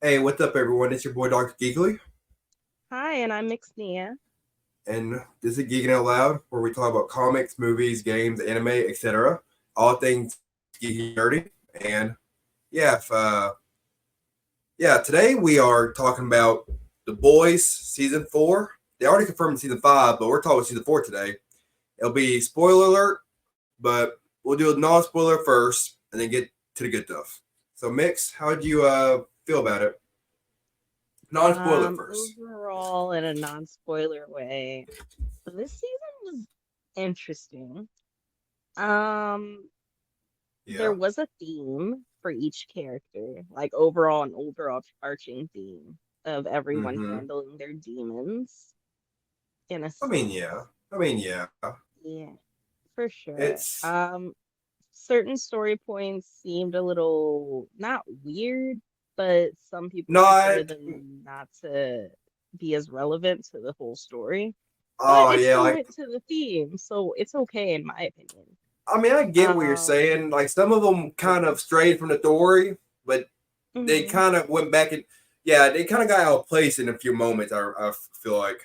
Hey, what's up, everyone? It's your boy, Dr. Geekly, Hi, and I'm Mixnia. and this is Geeking Out Loud, where we talk about comics, movies, games, anime, etc. All things geeky and nerdy. And yeah, today we are talking about The Boys season 4. They already confirmed season 5, but we're talking about season 4 today. It'll be spoiler alert, but we'll do a non-spoiler first, and then get to the good stuff. So, Mix, how would you feel about it? Non-spoiler first. Overall, in a non-spoiler way, this season was interesting. Um, there Yeah. was a theme for each character, like overall an overarching theme of everyone Mm-hmm. handling their demons in a I mean, sense. yeah. I mean, yeah. Yeah, for sure. It's Certain story points seemed a little not weird, but some people consider not. them not to be as relevant to the whole story. But Oh it yeah, still like went to the theme, so it's okay in my opinion. I mean, I get what you're Um, saying. Like some of them kind of strayed from the story, but they mhm. kind of went back and yeah, they kind of got out of place in a few moments. I feel like,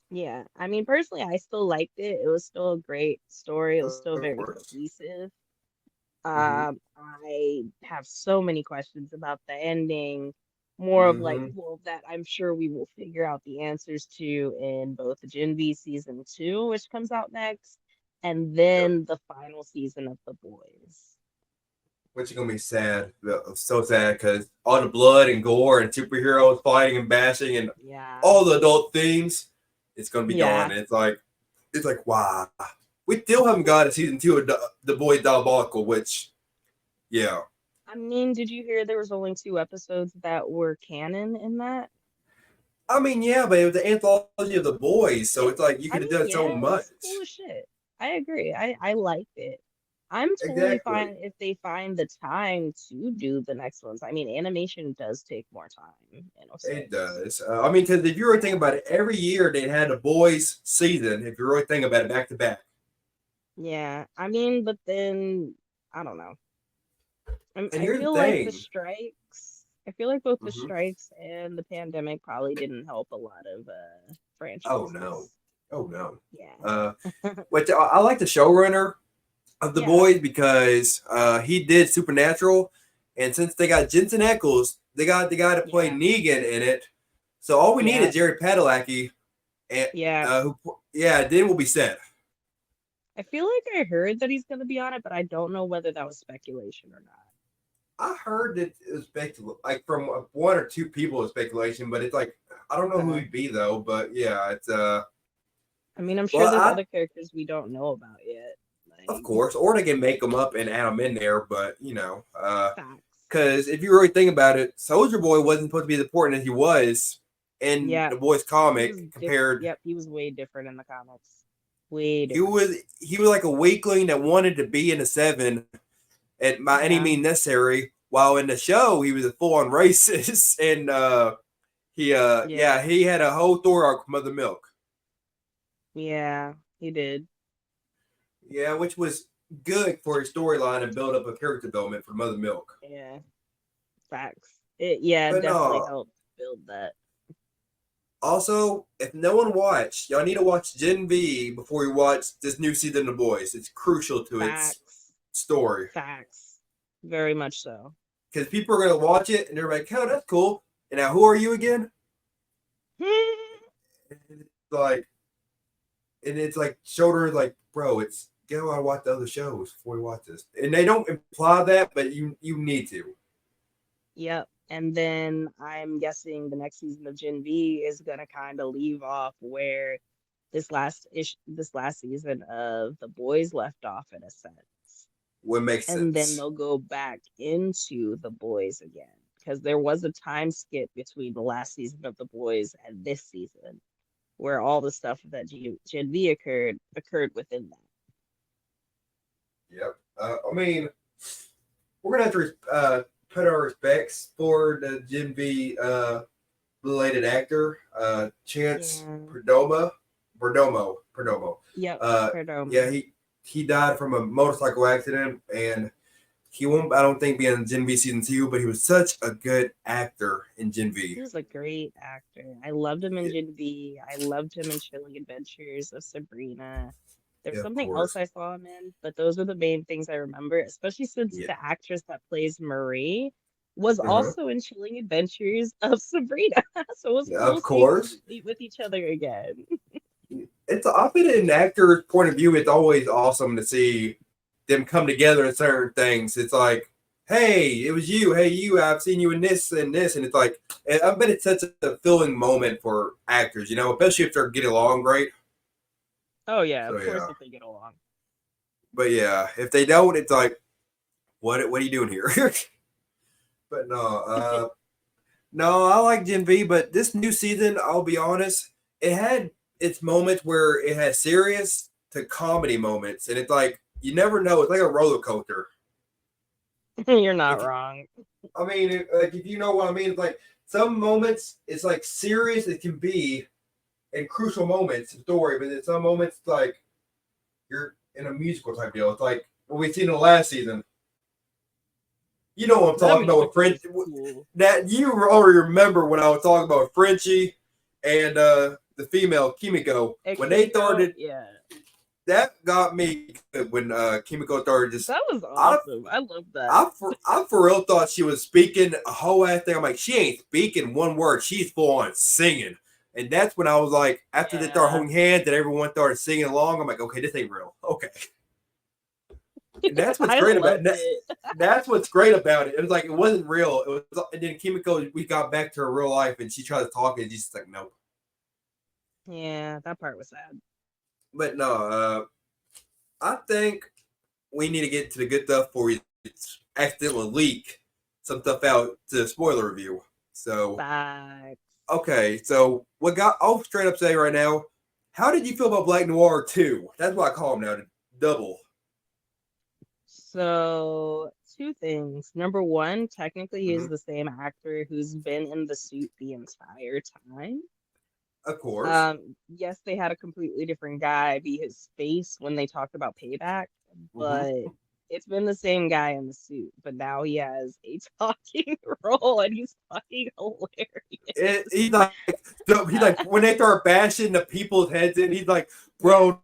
Yeah, I mean personally, I still liked it. It was still a great story. It was of still very course. cohesive. Mm-hmm. I have so many questions about the ending, more of like, Mm-hmm. well, that I'm sure we will figure out the answers to in both Gen V season 2, which comes out next, and Yep. then the final season of The Boys. Which is gonna be sad. So sad because all the blood and gore and superheroes fighting and bashing and Yeah. all the adult themes, it's gonna be gone. Yeah. And it's like wow. We still haven't got a season 2 of the Boys Diabolical, which yeah. I mean, did you hear there was only 2 episodes that were canon in that? I mean, yeah, but it was the anthology of the boys, so it's like you could have I done mean, so yeah, much. it's cool as shit. I agree. I liked it. I'm totally Exactly. fine if they find the time to do the next ones. I mean, animation does take more time in a It sense. does. I mean, because if you really think Yeah. about it, every year they had a boys season. If you really think about it, back to back, Yeah. I mean, but then I don't know. and I here's the feel like the thing. strikes, I feel like both the Hmm. strikes and the pandemic probably didn't help a lot of Oh no, franchises. oh no. Yeah. Uh, but I like the showrunner of the Yeah. boys because he did Supernatural, and since they got Jensen Ackles, they got the guy to play Yeah. Negan in it. So all we need Yeah. is Jared Padalecki, and Yeah. yeah, then we'll be set. I feel like I heard that he's going to be on it, but I don't know whether that was speculation or not. I heard that it was like from one or two people of speculation, but it's like I don't know who Okay. he'd be though. But yeah, it's I mean, I'm sure well, there's I other characters we don't know about yet. of Like, course, or they can make them up and add them in there. But facts. because if you really think about it, Soldier Boy wasn't supposed to be as important as he was in Yeah, the boys he comic was different. compared. Yep, he was way different in the comics. Way He different. was he was like a weakling that wanted to be in the seven at by any Yeah, means necessary. While in the show, he was a full on racist and yeah, he had a whole story arc with Mother Milk. yeah, he did. Yeah, which was good for his storyline and build up a character development for Mother Milk. Yeah, facts. Yeah, it But definitely no, helped build that. also if no one watched, y'all need to watch Gen V before you watch this new season of The Boys. It's crucial to its Facts. story Facts. Very much so. because people are gonna watch it and they're like, "Oh, that's cool." And now, who are you again? And it's like, and it's like shoulder like, bro, it's go out and watch the other shows before you watch this. And they don't imply that, but you need to. Yep. And then I'm guessing the next season of Gen V is gonna kind of leave off where this last season of The Boys left off in a sense. What makes And then sense. they'll go back into The Boys again. Because there was a time skip between the last season of The Boys and this season where all the stuff that Gen V occurred within that. Yep. I mean, we're gonna have to put our respects for the Gen V related actor, Chance Yeah. Perdomo. Yep. Uh, yeah, Perdomo. he died from a motorcycle accident, and he won't. I don't think be in Gen V season 2, but he was such a good actor in Gen V. He was a great actor. I loved him in Yeah, Gen V. I loved him in Chilling Adventures of Sabrina. There's yeah, of something else course. I saw him in, but those are the main things I remember, especially since Yeah. the actress that plays Marie was Uh-huh. also in Chilling Adventures of Sabrina. So it was Yeah, cool of seeing them course. meet with each other again. It's I think in an actor's point of view, it's always awesome to see them come together in certain things. It's like, hey, it was you. Hey, you. I've seen you in this and this, and it's like, and I bet it's such a filling moment for actors, especially if they're getting along great. Oh yeah, So of course yeah, if they get along. but yeah, if they don't, it's like, what are you doing here? But no, I like Gen V, but this new season, I'll be honest, it had its moments where it had serious to comedy moments, and it's like you never know. It's like a roller coaster. You're not If wrong. I mean, like if you know what I mean, it's like some moments it's like serious it can be in crucial moments of story, but in some moments it's like you're in a musical type deal. It's like what we seen in the last season. You know what I'm That talking about with musical French. was cool. That you already remember when I was talking about Frenchie and the female Kimiko At when they Kimiko, started. yeah. That got me good when Kimiko started just. That was I awesome. I love that. I for real thought she was speaking a whole ass thing. I'm like, she ain't speaking one word. She's full on singing. And that's when I was like, after they started Yeah. holding hands and everyone started singing along, I'm like, okay, this ain't real. Okay. And that's what's I great about loved it. it. That's what's great about it. It was like it wasn't real. It was, and then Kimiko, we got back to her real life, and she tried to talk, and she's just like, nope. Yeah, that part was sad. But no, I think we need to get to the good stuff before we accidentally leak some stuff out to the spoiler review. So, Facts. okay, so what got? I'll straight up say right now, how did you feel about Black Noir 2? That's what I call him now, double. So, two things. Number one, technically, he is Mm-hmm. the same actor who's been in the suit the entire time. Of course. Yes, they had a completely different guy be his face when they talked about Payback, Mm-hmm. but it's been the same guy in the suit, but now he has a talking role and he's fucking He's hilarious. like, he's like when they start bashing the people's heads in, he's like, bro,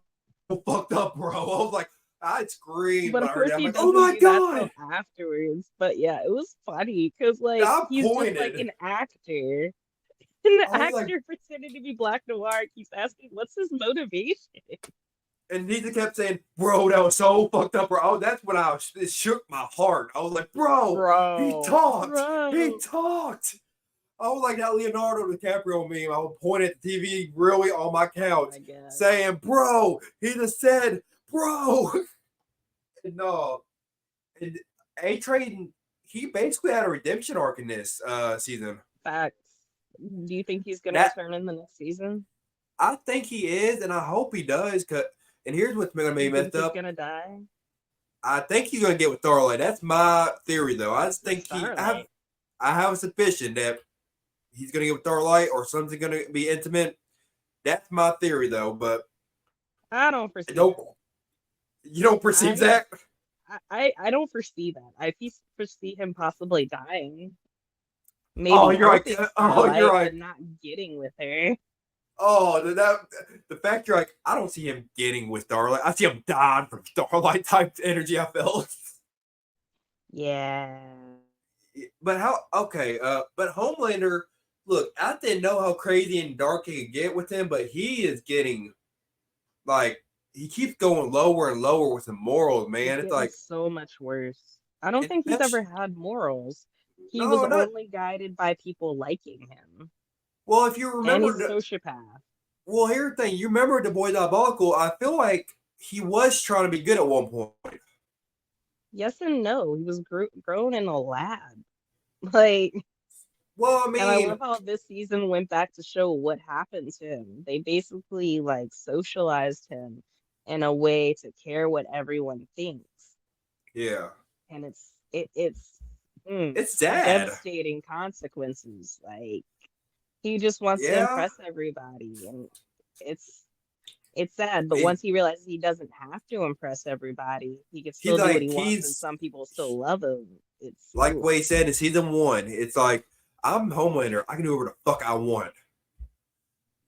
fucked up, bro. I was like, I screamed But when I of heard course that. I'm he like, oh doesn't my do that till god! afterwards. But yeah, it was funny because like I he's just like pointed. an actor. And the I was like, actor pretending to be Black Noir keeps asking, what's his motivation? and he just kept saying, bro, that was so fucked up, bro. Oh, that's when it shook my heart. I was like, bro, he Bro, talked. He bro. talked. I was like that Leonardo DiCaprio meme. I would point at the TV really on my Oh couch my god. saying, bro, he just said, bro. And no, and A Train, he basically had a redemption arc in this season. Facts. Do you think he's gonna That return in the next season? I think he is, and I hope he does. Cause, and here's what's gonna Do be you think messed he's up. gonna die? I think he's gonna get with Starlight. That's my theory, though. I just With think Starlight. I have a suspicion that he's gonna get with Starlight or something's gonna be intimate. That's my theory, though. But I don't foresee don't that. you don't perceive I that? I don't foresee that. Foresee him possibly dying. Oh, Maybe you're right. helping Oh, you're Starlight, right. but not getting with her. Oh, the fact you're like, I don't see him getting with Starlight. I see him dying from Starlight type energy. I felt. Yeah. But how? Okay, but Homelander. Look, I didn't know how crazy and dark he could get with him, but he is getting like he keeps going lower and lower with the morals, He's man. It's getting like, so much worse. I don't and think he's that's ever had morals. He was no, not only guided by people liking him. well. If you And remember, he's a sociopath. well, here's the thing. You remember the boy diabolical? I feel like he was trying to be good at one point. Yes and no. He was grown in a lab. Like, Well, I and I mean, love how this season went back to show what happened to him. They basically like socialized him in a way to care what everyone thinks. yeah, And it's it's sad. devastating consequences. Like he just wants to Yeah, impress everybody, and it's It's sad, but It, once he realizes he doesn't have to impress everybody, he can he's still do what like he wants, and he's some people still love him. It's like ooh, what he said in season one. It's like I'm Homelander. I can do whatever the fuck I want,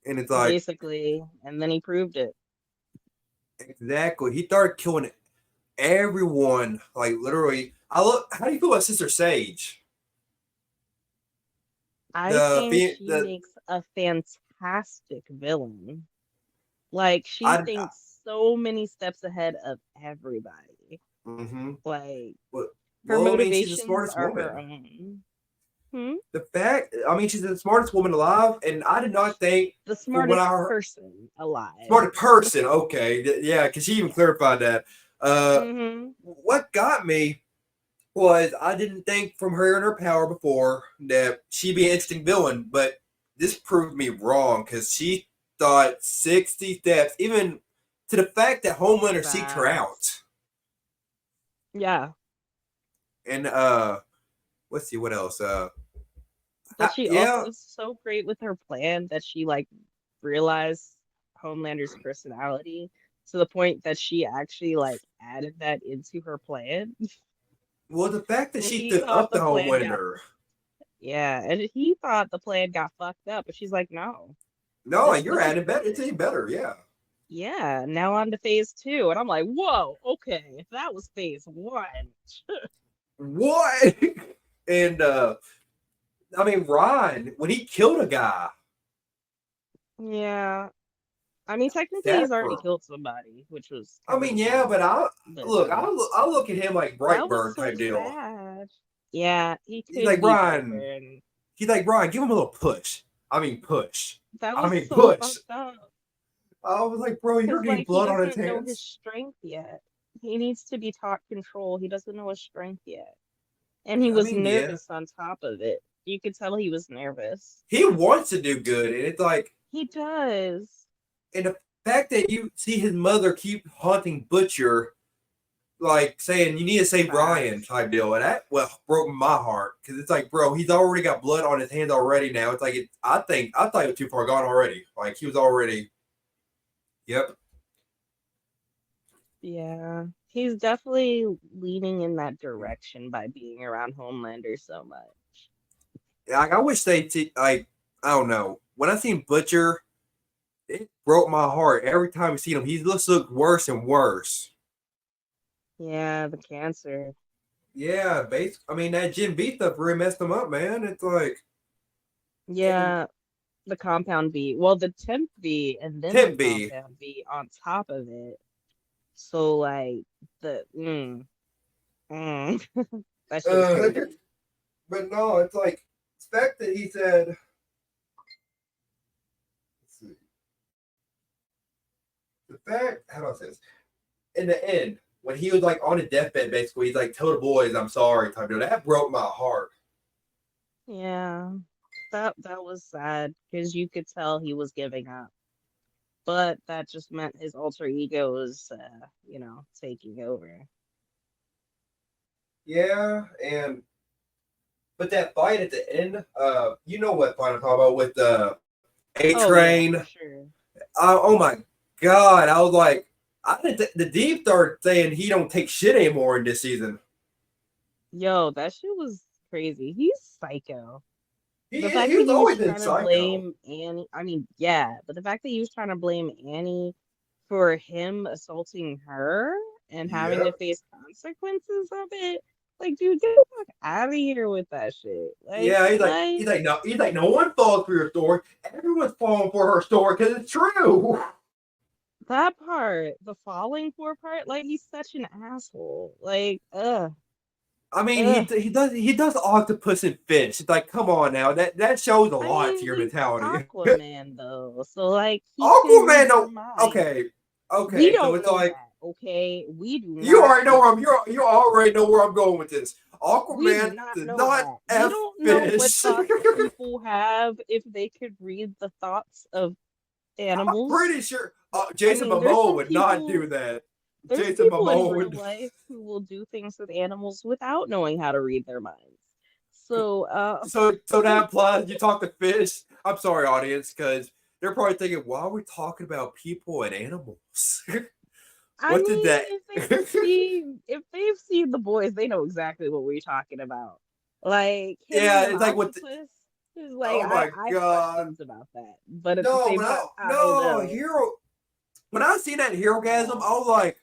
and it's like basically, and then he proved it. exactly. He started killing everyone. Like literally. I look. How do you feel about Sister Sage? I The think she the makes a fantastic villain. Like she I. thinks so many steps ahead of everybody. Mm-hmm. Like Well, her well, I mean, she's the motivations smartest are her woman. own. Hmm? The fact, I mean, she's the smartest woman alive, and I did not think The from when smartest I heard person alive. smartest person. Okay, yeah, because she even clarified that. Hmm. What got me was I didn't think from her and her power before that she'd be an interesting villain, but this proved me wrong because she thought 60 steps, even to the fact that Homelander seeked her Facts. out. Yeah. And let's see what else. But she Yeah, also is so great with her plan that she like realized Homelander's personality to the point that she actually like added that into her plan. well, the fact that And she he stood thought up to the plan got Homelander. yeah, and he thought the plan got fucked up, but she's like, no, No, this you're is adding better. It's good. even better. Yeah. Yeah, now on to phase two. And I'm like, whoa, okay, if that was phase one. What? And I mean, Ryan, when he killed a guy, Yeah. I mean, technically he's that already for. killed somebody, which was I kind of mean, a yeah, bummer. but But I look at him like that was Brightburn so type deal. sad. Yeah, he He's could like be Ryan. Brightburn. He's like Ryan. Give him a little push. I mean, push. That I was mean, so push. fucked up. I was like, bro, you don't Because, need like, he blood on his doesn't know his hands. strength yet. He needs to be taught control. He doesn't know his strength yet. And he I was mean, yeah, nervous on top of it. You could tell he was nervous. he wants to do good, and it's like, He does. and the fact that you see his mother keep haunting Butcher like saying you need to save Ryan Facts. type deal, and that well broke my heart because it's like, bro, he's already got blood on his hands already. Now it's like I thought he was too far gone already. Like he was already. Yep. Yeah. He's definitely leaning in that direction by being around Homelander so much. Like I wish like I don't know when I seen Butcher, it broke my heart every time we seen him. He just looked worse and worse. Yeah, the cancer. Yeah, I mean that Jim B stuff really messed him up, man. It's like and Yeah, the compound V. Well, the temp V and then the Temp B. compound V on top of it. So like the mm, that shit was Uh, crazy. but no, it's like the fact that he said. Let's see. The fact, how do I say this? In the end, when he was like on his deathbed, basically, he's like, "Tell the boys I'm sorry," type deal. That broke my heart. Yeah, that was sad because you could tell he was giving up, but that just meant his alter ego was, taking over. Yeah, and but that fight at the end, you know what fight I'm talking about with the A Oh yeah, Train. for sure. Oh my god, I was like, the Deep started saying he don't take shit anymore in this season. Yo, that shit was crazy. He's psycho. He The is. fact He that was he was always been trying to psycho. blame Annie, I mean, yeah, but the fact that he was trying to blame Annie for him assaulting her and having to Yep. face consequences of it, like, dude, get the fuck out of here with that shit. Like, Yeah, what? he's like, no one falls for your story. Everyone's falling for her story because it's true. That part, the falling for part, like, he's such an asshole. Like, I mean, ugh. he does octopus and fish. It's like, come on now, that shows a I lot to mean, your he's mentality. Aquaman, though, so, like, he can Aquaman, read your no, mind. We okay, so don't it's know like that, okay? We do you not already know know where that. you already know where I'm going with this. We do Aquaman not does know not that. We f don't know what fish. thoughts people have if they could read the thoughts of I'm animals. pretty sure I Jason mean, there's Momoa some would not people do that. there's Jason people in Momoa real would. life who will do things with animals without knowing how to read their minds. So, So that implies you talk to fish. I'm sorry, audience, because they're probably thinking, why are we talking about people and animals? I What did mean, that? if they've seen the boys, they know exactly what we're talking about. Like him and Yeah, an it's like what? octopus is like Oh my I have god! questions about that, but at the No, same time, no, I don't no, know. hero. When I seen that hero gasm, I was like,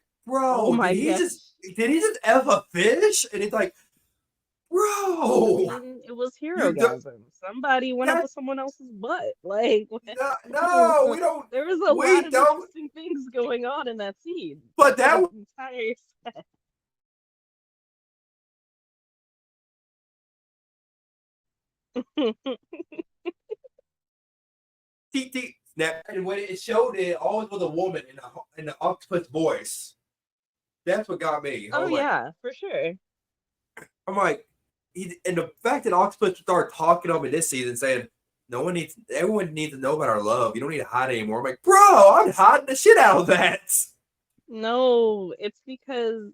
Oh bro, my gosh. did he just F a fish? And it's like, I bro, mean, it was hero you're the gasm. Somebody went up that with someone else's butt. Like no, no, we don't, there was a lot we of don't. interesting things going on in that scene. But that That was entire set. TT snap, and when it showed it always was a woman in the octopus voice. That's what got me. Oh yeah, for sure. I'm like, and the fact that octopus started talking to him in this season, saying, "No one needs, everyone needs to know about our love. You don't need to hide anymore." I'm like, bro, I'm hiding the shit out of that. No, it's because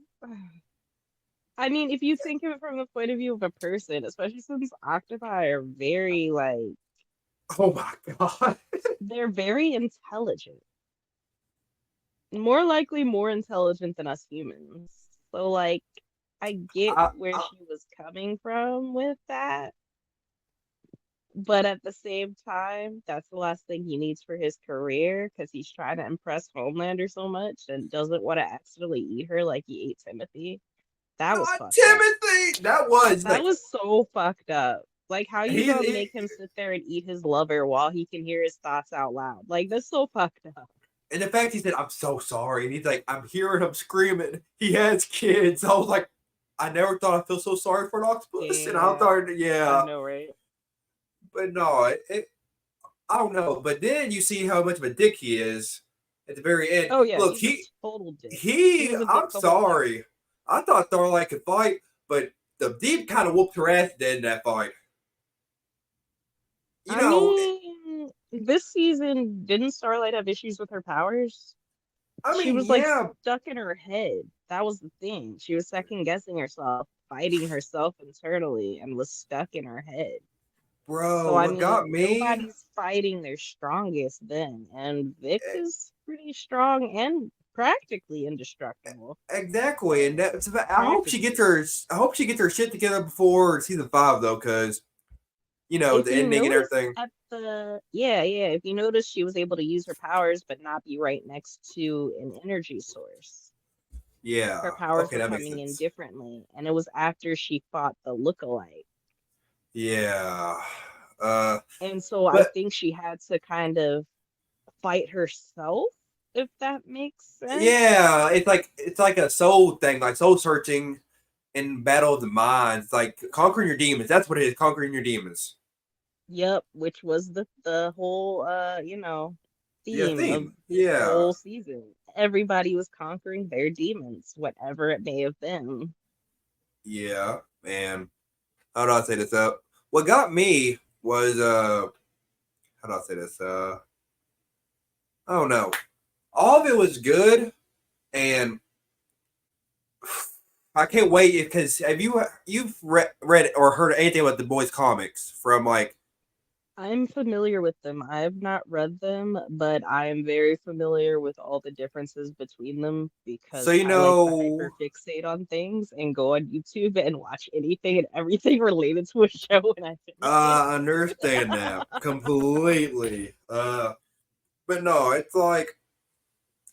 I mean, if you think of it from the point of view of a person, especially since octopi are very like Oh my god. they're very intelligent. More likely more intelligent than us humans. So like I get I, where I, she was coming from with that, but at the same time, that's the last thing he needs for his career because he's trying to impress Homelander so much and doesn't want to accidentally eat her like he ate Timothy. That was God, fucked up. Timothy, that was That like was so fucked up. Like how you he's gonna he, make him sit there and eat his lover while he can hear his thoughts out loud? Like that's so fucked up. and the fact he said, "I'm so sorry," and he's like, "I'm hearing him screaming." He has kids. I was like, I never thought I'd feel so sorry for an octopus, and I Yeah, thought, I yeah, know, right? but no, I don't know. But then you see how much of a dick he is at the very end. Oh yeah, Look, he's a total dick. He he. was a dick I'm the whole time. sorry. I thought Starlight could fight, but the Deep kind of whooped her ass at the end of that fight. You I know, mean, this season didn't Starlight have issues with her powers? I She mean, was like yeah, stuck in her head. That was the thing. She was second guessing herself, fighting herself internally, and was stuck in her head. bro. So I What got mean, me nobody's fighting their strongest then, and Vic eh, is pretty strong and practically indestructible. exactly, and that's. I hope she gets Practically. her. I hope she gets her shit together before season 5, though, because If the you ending and notice everything. at the yeah, if you notice she was able to use her powers but not be right next to an energy source. Her Yeah. powers Okay, were that makes coming in sense. differently, and it was after she fought the lookalike. Yeah. Uh, And so I but think she had to kind of fight herself, if that makes sense. yeah, it's like a soul thing, like soul searching in Battle of the Minds. It's like conquering your demons. That's what it is, conquering your demons. Yep, which was the whole Yeah, theme of theme. this Yeah. whole season. Everybody was conquering their demons, whatever it may have been. Yeah. Man. How do I say this? What got me was how do I say this? I don't know. All of it was good, and I can't wait because have you've read or heard anything about the boys comics from like I'm familiar with them. I have not read them, but I am very familiar with all the differences between them so because I like to hyperfixate on things and go on YouTube and watch anything and everything related to a show when I finish it. I understand that completely. But no, it's like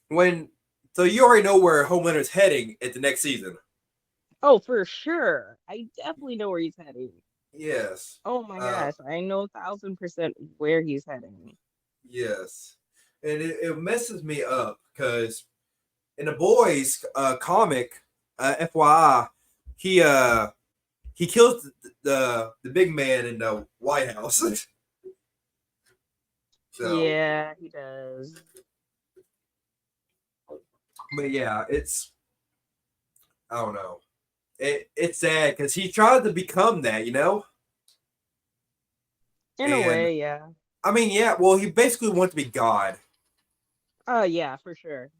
when so you already know where Homelander's heading at the next season. Oh, for sure. I definitely know where he's heading. Yes. Oh my Uh, gosh, I know 1000% where he's heading. yes. And it messes me up because in the boys comic, FYI, he uh he kills the big man in the White House. So, Yeah, he does. but yeah, I don't know. It's sad because he tried to become that. In a And way, yeah. I mean, yeah, well, he basically wants to be God. Oh, yeah, for sure.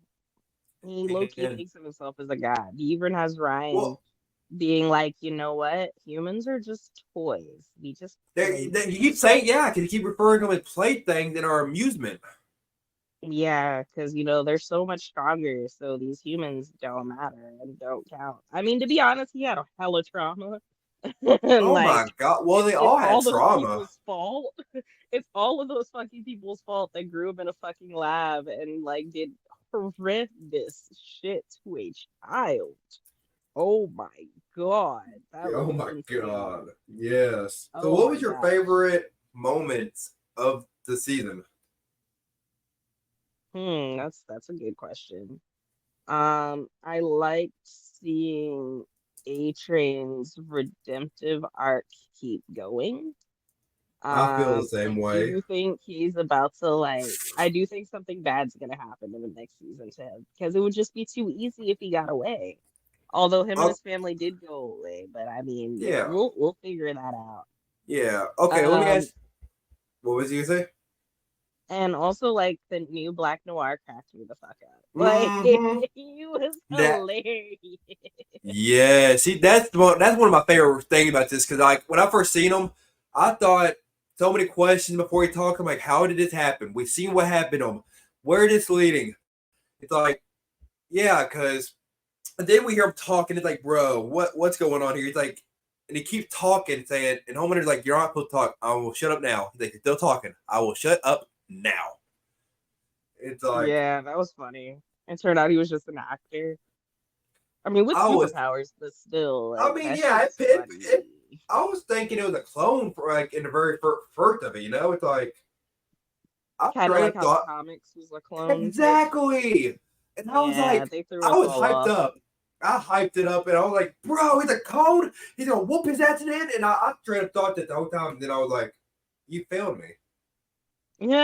He low-key And thinks of himself as a god. He even has Ryan well, being like, you know what? Humans are just toys. We just play with You keep them. saying yeah, because you keep referring to them as playthings in our amusement. Yeah, because they're so much stronger, so these humans don't matter and don't count. I mean, to be honest, he had a hella trauma. And Oh like my god! Well, they it's all had all those trauma. people's fault. It's all of those fucking people's fault that grew up in a fucking lab and like did horrendous shit to a child. Oh my God, that Oh was my god! insane. Yes. So, Oh what my was your gosh. favorite moments of the season? That's a good question. I liked seeing A Train's redemptive arc keep going. I feel the same I way. do think he's about to I do think something bad's gonna happen in the next season to him because it would just be too easy if he got away. Although him and Oh his family did go away, but I mean, yeah, we'll figure that out. yeah. Okay, let me Um, ask. What was you gonna say? and also like the new Black Noir cracked me the fuck up. Like Mm-hmm. he was That hilarious. yeah. See, that's one of my favorite things about this because like when I first seen him, I thought so many questions before he talked. I'm like, how did this happen? We've seen what happened to him. Where is this leading? It's like yeah, because and then we hear him talking. It's like, bro, what's going on here? He's like, and he keeps talking, saying, and Homelander's like, you're not supposed to talk. I will shut up now. He's like, you're still talking. I will shut up now. It's like, Yeah, that was funny. It turned out he was just an actor. I mean, with I was, superpowers, but still, I like mean, that yeah, shit's funny. I was thinking it was a clone for like in the very first of it. You know, it's like I Kind of straight like up how the thought comics was a clone type. exactly, and I was Yeah, like, they threw I us was all hyped off. up. I hyped it up, and I was like, bro, he's a clone. He's gonna whoop his ass in the end. And I straight up thought that the whole time. And then I was like, you failed me.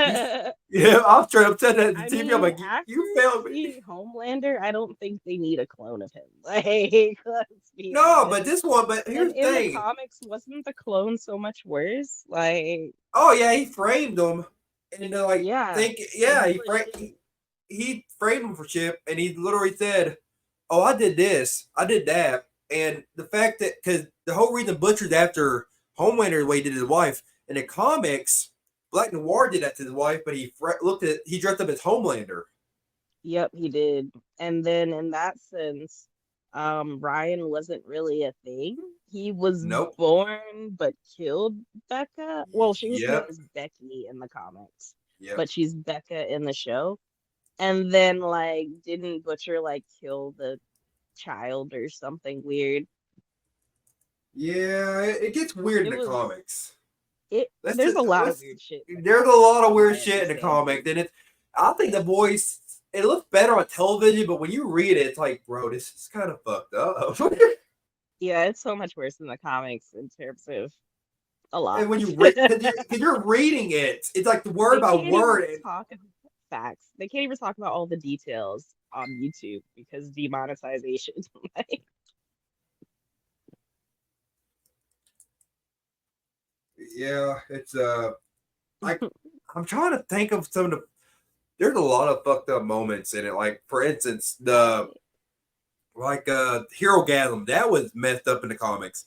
You, Yeah. yeah, I straight up said that at the I TV. I'm mean, like, you after failed me. seeing Homelander, I don't think they need a clone of him. Like, let's be No, but honest. this one, but And here's the in the thing. comics, wasn't the clone so much worse? Like, Oh yeah, he framed him, and they're like, yeah, think, and yeah, he was shit. he framed him for Chip, and he literally said, "Oh, I did this, I did that," and the fact that because the whole reason Butcher's after Homelander the way he did his wife in the comics, Black Noir did that to his wife, but he dressed up as Homelander. Yep, he did. And then in that sense, Ryan wasn't really a thing. He was Nope. born but killed Becca. Well, she was known Yep. as Becky in the comics, Yep. but she's Becca in the show. And then didn't Butcher kill the child or something weird? Yeah, it gets weird in It the was comics. it Let's there's a just lot of let's. weird shit in the There's a comics lot from of what weird I shit in the understand. comic, and it's. I think the voice it looks better on television, but when you read it, it's like, bro, this is kind of fucked up. Yeah, it's so much worse in the comics in terms of a lot. And when you read, because you're reading it, it's like the word They by can't even word. And, talk about facts. They can't even talk about all the details on YouTube because demonetization. Like, yeah, it's like I'm trying to think of some of the. There's a lot of fucked up moments in it. Like for instance, the right. like Hero Gasm that was messed up in the comics.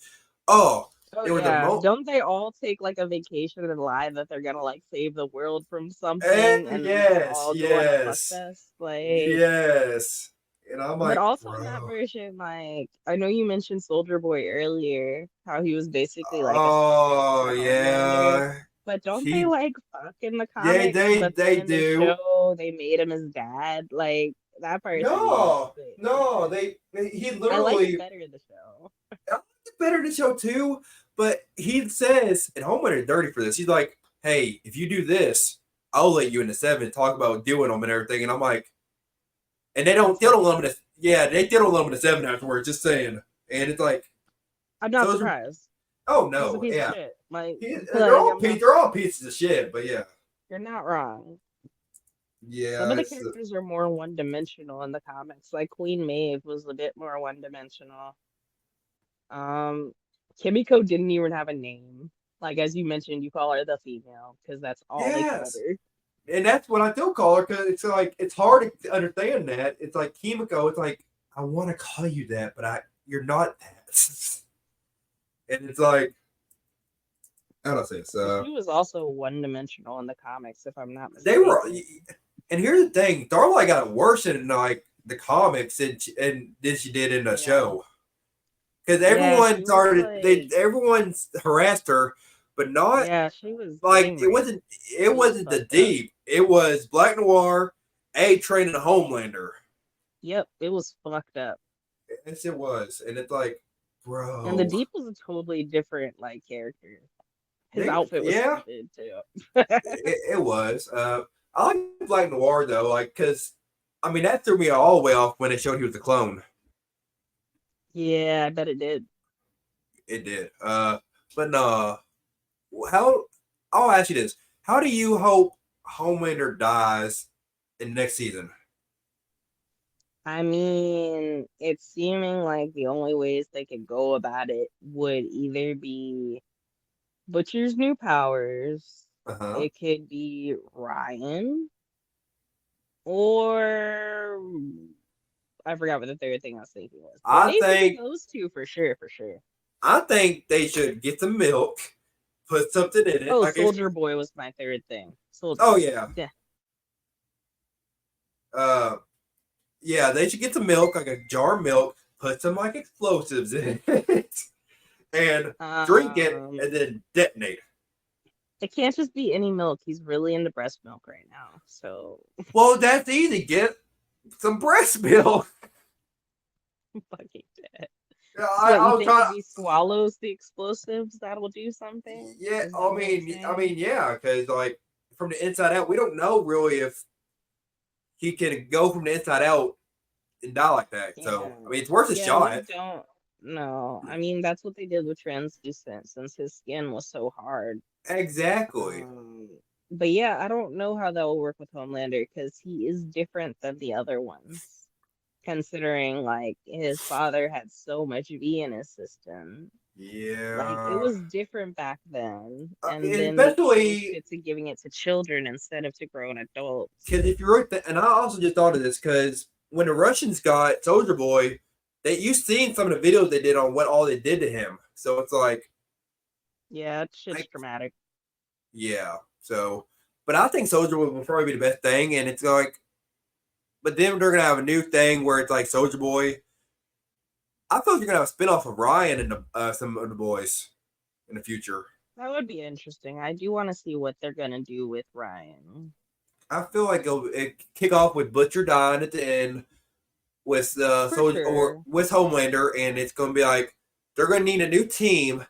Oh, Oh there was a yeah. mo. Don't they all take a vacation and lie that they're gonna save the world from something and then they Yes, all go on a fuck yes. fest? Like, Yes. And I'm but like, also in that bro. version, I know you mentioned Soldier Boy earlier, how he was basically like a step to Oh Homelander. yeah. But don't they He fuck in the yeah, comics, but then they in the do. show they made him his dad? Like that part threw me off. No, But no, yeah. he I like it literally better in the show. I like it better in the show too, but he says, and Homelander dirty for this. He's like, hey, if you do this, I'll let you in the seven talk about doing them and everything. And I'm like, and That's they don't fucked let him up. in the yeah, they still don't let him in the seven afterwards, just saying. And it's like, I'm not so surprised. oh He's a no, piece of yeah. shit. I'm not They're all pieces of shit, but yeah. you're not wrong. Some Yeah, of the it's characters are more one dimensional in the comics. Like Queen Maeve was a bit more one dimensional. Um, Kimiko didn't even have a name. Like as you mentioned, you call her the female because that's all they called yes. her. And that's what I still call her because it's like it's hard to understand that. It's like Kimiko, it's like I want to call you that, but you're not that. And it's like, how do I say this? But she was also one-dimensional in the comics, if I'm not They were, mistaken. and here's the thing: Starlight got worse in like the comics than she did in the Yeah. show. Because Yeah, she everyone was started, like, everyone harassed her, but not yeah, she was like gang raped. it It was wasn't the fucked up. deep. It was Black Noir, A Train, and Homelander. Yep, it was fucked up. Yes, it was, and it's like, And the bro, Deep was a totally different like character. His they, outfit was yeah, stupid too. it was. I like Black Noir though, like because I mean that threw me all the way off when they showed he was a clone. Yeah, I bet it did. It did. But no, how? I'll ask you this: how do you hope Homelander dies in next season? I mean, it's seeming like the only ways they could go about it would either be Butcher's new powers, Uh huh. it could be Ryan, or I forgot what the third thing I was thinking was. But I maybe think those two for sure, for sure. I think they should get some milk, put something in it. Oh, Like if Soldier Boy was my third thing. Soldier oh Boy. yeah, Yeah. uh yeah, they should get some milk, like a jar of milk, put some like explosives in it, and drink it, Um, and then detonate. it can't just be any milk. He's really into breast milk right now. So Well, that's easy. Get some breast milk. fucking dead. I, What, you I'll think if try. he swallows the explosives, that'll do something? Yeah, Is that what you're I saying? mean, yeah, because like from the inside out, we don't know really if he can go from the inside out and die like that. So Yeah. I mean, it's worth a Yeah, we shot. don't know. I mean, that's what they did with Translucent since his skin was so hard. Exactly. Um, but yeah, I don't know how that will work with Homelander because he is different than the other ones, considering like his father had so much V in his system. Like it Yeah. was different back then, and then they changed Especially it to giving it to children instead of to grown adults. because if you wrote that, and I also just thought of this because when the Russians got Soldier Boy, they you seen some of the videos they did on what all they did to him. So it's Yeah, shit's like traumatic. yeah. So, but I think Soldier Boy will probably be the best thing, and it's like, but then they're gonna have a new thing where it's like Soldier Boy. I thought you're gonna have a spinoff of Ryan and some of the boys in the future. That would be interesting. I do want to see what they're gonna do with Ryan. I feel like it kick off with Butcher dying at the end with For Soldier or sure. with Homelander, and it's gonna be like they're gonna need a new team,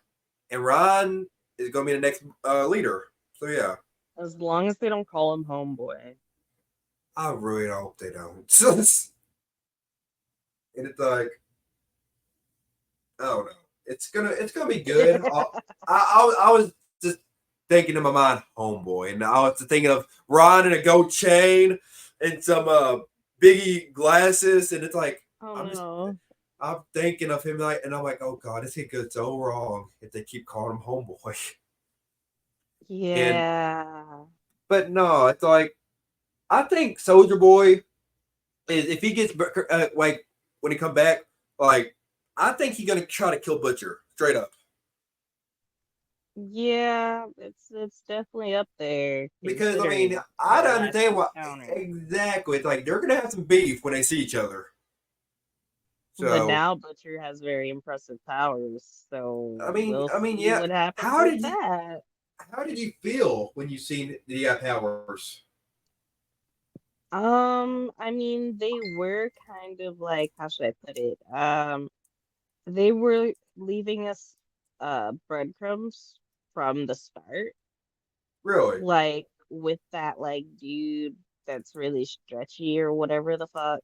and Ryan is gonna be the next leader. So yeah, As long as they don't call him homeboy. I really hope they don't. and it's like I don't know. It's gonna be good. I was just thinking in my mind, homeboy, and I was thinking of Ron in a gold chain and some Biggie glasses, and it's like Oh I'm just no. I'm thinking of him like, and I'm like, oh god, this could go so wrong if they keep calling him homeboy. And Yeah. but no, it's like I think Soldier Boy is if he gets like when he come back, like I think he's gonna try to kill Butcher straight up. Yeah, it's definitely up there Because I mean, considering I their don't last understand what encounter. exactly. It's like they're gonna have some beef when they see each other. But So now Butcher has very impressive powers, so we'll I mean, see yeah. what happens How with did you that. how did you feel when you seen the powers? I mean, they were kind of like, how should I put it? They were leaving us breadcrumbs from the start, Really? like with that like dude that's really stretchy or whatever the fuck,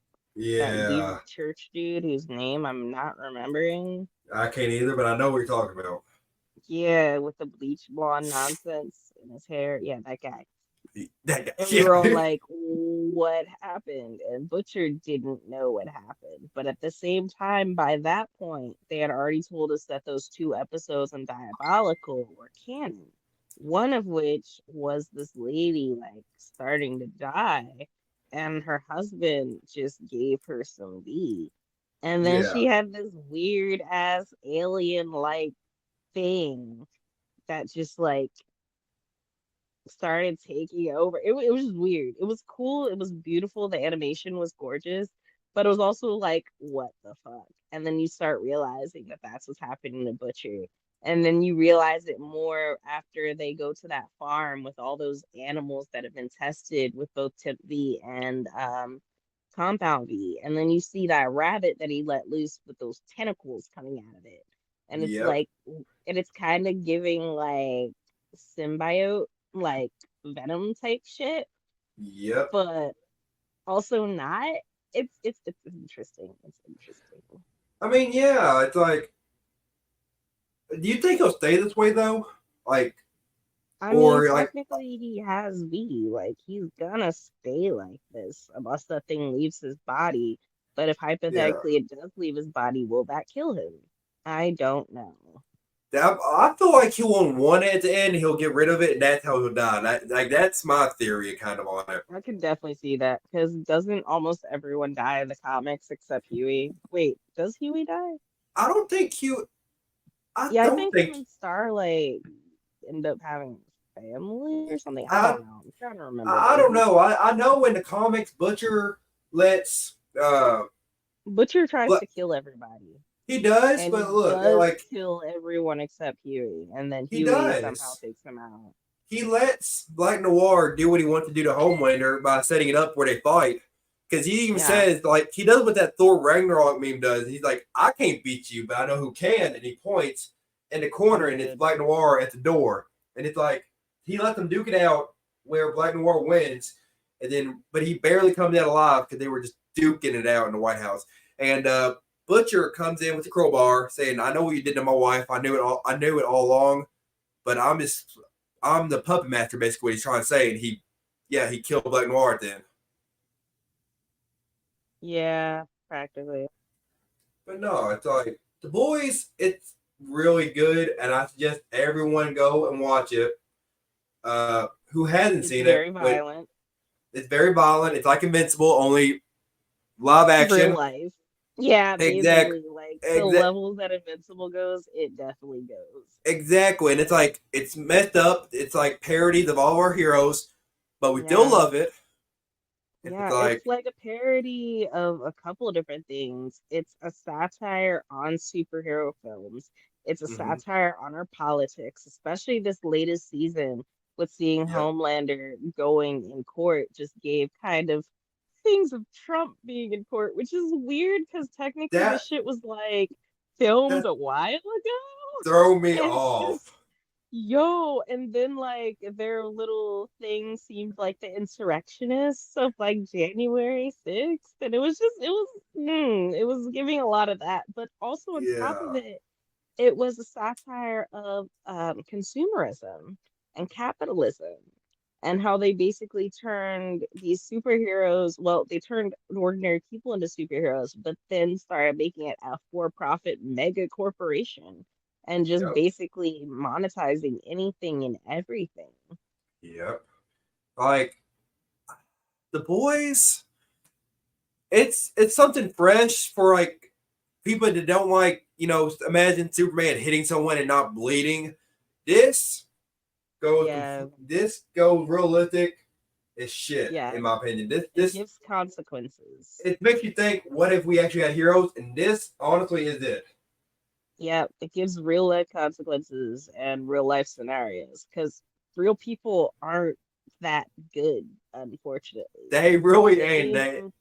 that weird Yeah, church dude whose name I'm not remembering. I can't either, but I know what you're talking about. Yeah, with the bleach blonde nonsense in his hair. Yeah, that guy. That guy. And we were all Yeah. like, what happened? And Butcher didn't know what happened. But at the same time, by that point, they had already told us that those two episodes in Diabolical were canon. One of which was this lady like starting to die, and her husband just gave her some V. And then Yeah. she had this weird ass alien like thing that just like started taking over. It was just weird. It was cool. It was beautiful. The animation was gorgeous, but it was also like, what the fuck? And then you start realizing that that's what's happening to Butcher. And then you realize it more after they go to that farm with all those animals that have been tested with both Tip V and Compound V. And then you see that rabbit that he let loose with those tentacles coming out of it. And it's Yep. like, and it's kind of giving like symbiote like Venom type shit, Yep. but also not. It's interesting. It's interesting. I mean, yeah, it's like, do you think he'll stay this way though? Like, I mean, or like, technically he has V. Like he's gonna stay like this unless that thing leaves his body. But if yeah. hypothetically it does leave his body, will that kill him? I don't know. I feel like he'll on one at the end, he'll get rid of it, and that's how he'll die. Like that's my theory, kind of on it. I can definitely see that because doesn't almost everyone die in the comics except Huey? Wait, does Huey die? I don't think he. I Yeah, I don't think him think. and Starlight end up having family or something. I I don't know. I'm trying to remember, but I it don't was know. I know in the comics, Butcher lets Butcher tries but to kill everybody, he does, and he but look, does like kill everyone except Huey, and then he Huey somehow does. takes him out. He lets Black Noir do what he wants to do to Homelander by setting it up where they fight. Because he even Yeah, says, like, he does what that Thor Ragnarok meme does. He's like, I can't beat you, but I know who can. And he points in the corner, he and it's did. Black Noir at the door. And it's like, he let them duke it out where Black Noir wins. And then, but he barely comes out alive because they were just duking it out in the White House. And Butcher comes in with the crowbar saying, I know what you did to my wife. I knew it all along, but I'm the puppet master, basically what he's trying to say. And he killed Black Noir at the end. Yeah, practically. But no, it's like the boys, it's really good, and I suggest everyone go and watch it. Who hasn't It's seen it, very but violent. it's very violent. It's like Invincible, only live Real action. life. Yeah, Exact, basically, like the exact, levels that Invincible goes, it definitely goes. exactly. And it's like it's messed up. It's like parodies of all of our heroes, but we still Yeah. love it. It's Yeah, it's like, like a parody of a couple of different things. It's a satire on superhero films. It's a mm-hmm, satire on our politics, especially this latest season with seeing yep, Homelander going in court just gave kind of things of Trump being in court, which is weird because technically this that shit was like filmed that a while ago. throw me And it's just off. yo, and then like their little thing seemed like the insurrectionists of like January 6th. And it was giving a lot of that. But also on top of Yeah, it, it was a satire of consumerism and capitalism and how they basically turned these superheroes, well, they turned ordinary people into superheroes, but then started making it a for-profit mega corporation and just yep, basically monetizing anything and everything. yep. Like the boys, it's something fresh for like people that don't like, imagine Superman hitting someone and not bleeding. This Yeah, this goes realistic as shit, yeah. in my opinion. This It this gives consequences. it makes you think, what if we actually had heroes? And this honestly is it. Yeah, it gives real life consequences and real life scenarios because real people aren't that good, unfortunately. They really ain't that. Fame,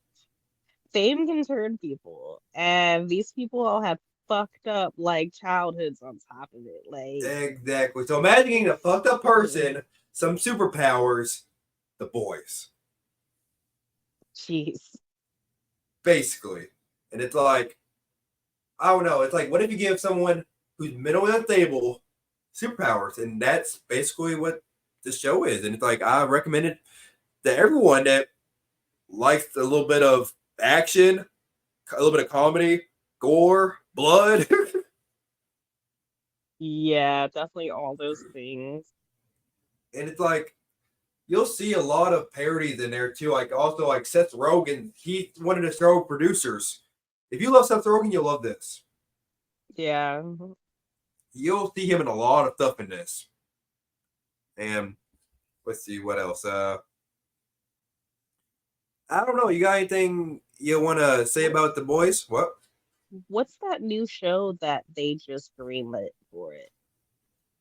fame can turn people, and these people all have fucked up like childhoods on top of it. Like, Exactly. So imagining a fucked up person, some superpowers, the boys, jeez. basically. And it's like, I don't know. It's like, what if you give someone who's mentally unstable superpowers? And that's basically what the show is. And it's like, I recommend it to everyone that likes a little bit of action, a little bit of comedy, gore, blood. Yeah, definitely all those things. And it's like, you'll see a lot of parodies in there too. Like, also, like Seth Rogen, he's one of the show producers. If you love Seth Rogen, you'll love this. Yeah. You'll see him in a lot of stuff in this. And let's see what else. I don't know. You got anything you want to say What about the boys? What? what's that new show that they just greenlit for it?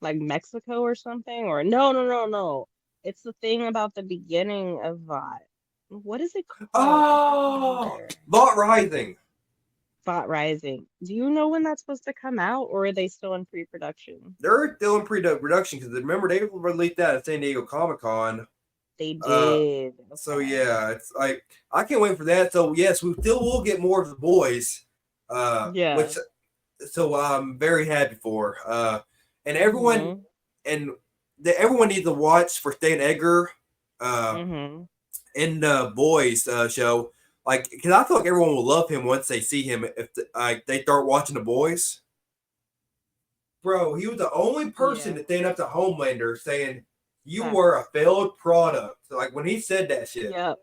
Like Mexico or something? Or no. It's the thing about the beginning of VOT. What is it called? I can't Oh, remember. Bot Rising. VOT Rising. Do you know when that's supposed to come out, or are they still in pre-production? They're still in pre-production because remember they released that at San Diego Comic Con. They Uh, did. so Okay. yeah, it's like I can't wait for that. So yes, we still will get more of the boys. Yeah. Which so I'm very happy for. And everyone Mm-hmm. and everyone needs to watch for Stan Edgar. Uh, Mm-hmm. in the boys show, like because I feel like everyone will love him once they see him if they start watching the boys. Bro, he was the only person Yeah. to stand up to Homelander saying you Facts. were a failed product. Like when he said that shit, Yep.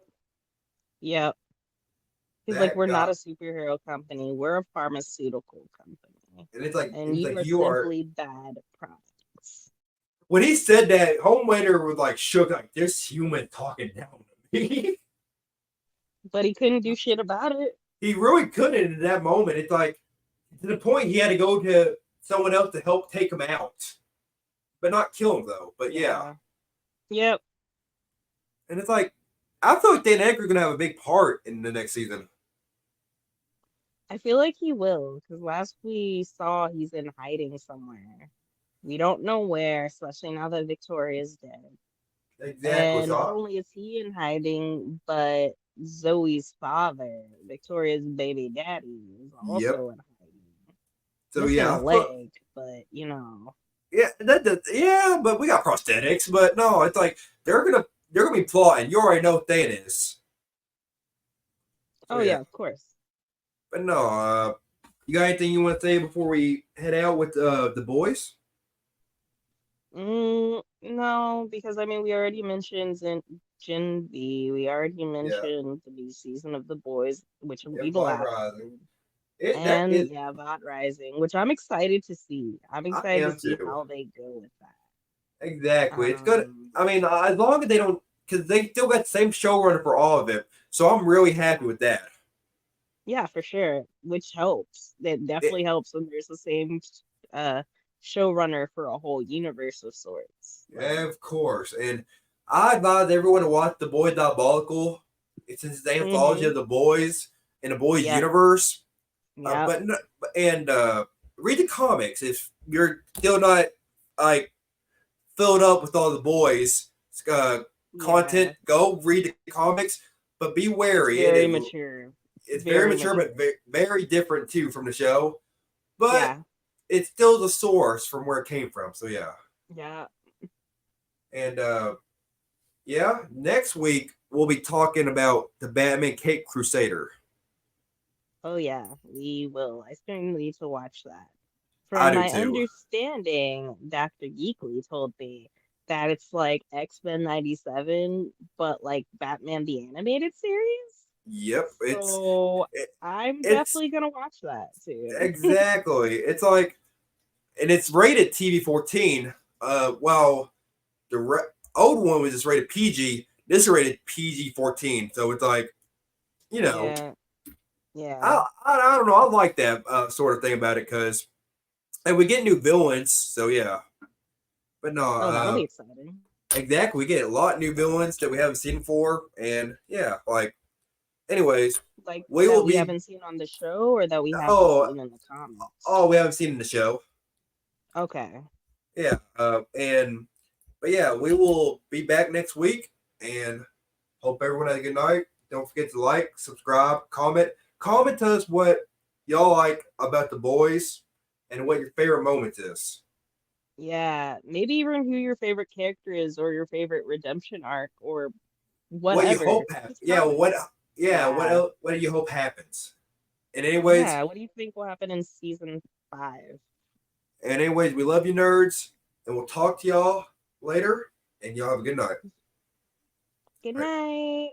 Yep. He's like, that we're not guy, a superhero company. We're a pharmaceutical company. and it's like And he's you like are you are. simply bad products. When he said that, Homelander was like shook, like this human talking down to me. But he couldn't do shit about it. He really couldn't in that moment. It's like to the point he had to go to someone else to help take him out, but not kill him though. But yeah, Yeah. Yep. and it's like I feel like Dan Edgar's gonna have a big part in the next season. I feel like he will, because last we saw he's in hiding somewhere. We don't know where, especially now that Victoria's dead. Exactly. And So not only is he in hiding, but Zoe's father, Victoria's baby daddy, is yep. also in hiding. So Missing yeah, a leg, but you know. yeah, yeah, but we got prosthetics. But no, it's like they're gonna be plotting. You already know what that is. So Oh yeah, yeah, of course. but no, you got anything you want to say before we head out with the boys? No, because I mean we already mentioned Gen V. We already Yeah, mentioned the new season of The Boys, which will yeah, be the Fly last Rising. one. It that And is. yeah, Bot Rising, which I'm excited to see. I'm I excited to am see too. how they go with that. Exactly. It's good. Um, I mean, as long as they don't, because they still got the same showrunner for all of it. So I'm really happy yeah. with that. Yeah, for sure. Which helps. That It, definitely helps when there's the same uh showrunner for a whole universe of sorts. Like, of course. And I advise everyone to watch The Boy Diabolical. It's the anthology mm-hmm. of the boys in the boys Yep. universe. Yep. But and read the comics if you're still not like filled up with all the boys uh, content. Yeah. Go read the comics, but be It's wary. very mature. It's very Very mature, but mature. very different too from the show. But Yeah. it's still the source from where it came from. So yeah, Yeah. and yeah, next week we'll be talking about the Batman Cape Crusader. Oh yeah, we will. I certainly need to watch that. I From do my too. understanding, Dr. Geekly told me that it's like X-Men 97, but like Batman the Animated Series. Yep, So it, I'm it's definitely gonna watch that soon. exactly. It's like, and it's rated TV 14. Well, the old one was just rated PG. This is rated PG 14. So it's like, you know, Yeah, yeah. I don't know. I like that sort of thing about it because and we get new villains. So yeah, but no, Oh, that'll be exciting. exactly. We get a lot of new villains that we haven't seen before, and yeah, like anyways, Like we that will we be. haven't seen on the show or that we haven't Oh, seen in the comics. oh, we haven't seen in the show. Okay. Yeah, and but yeah, we will be back next week, and hope everyone has a good night. Don't forget to like, subscribe, comment. Comment to us what y'all like about the boys and what your favorite moment is. Yeah, maybe even who your favorite character is or your favorite redemption arc or What you whatever. hope happens. Just Yeah, comment. what yeah, what Yeah. else, what do you hope happens? And anyways, Yeah. What do you think will happen in season 5? we love you nerds, and we'll talk to y'all later, and y'all have a good night. Good All night. right.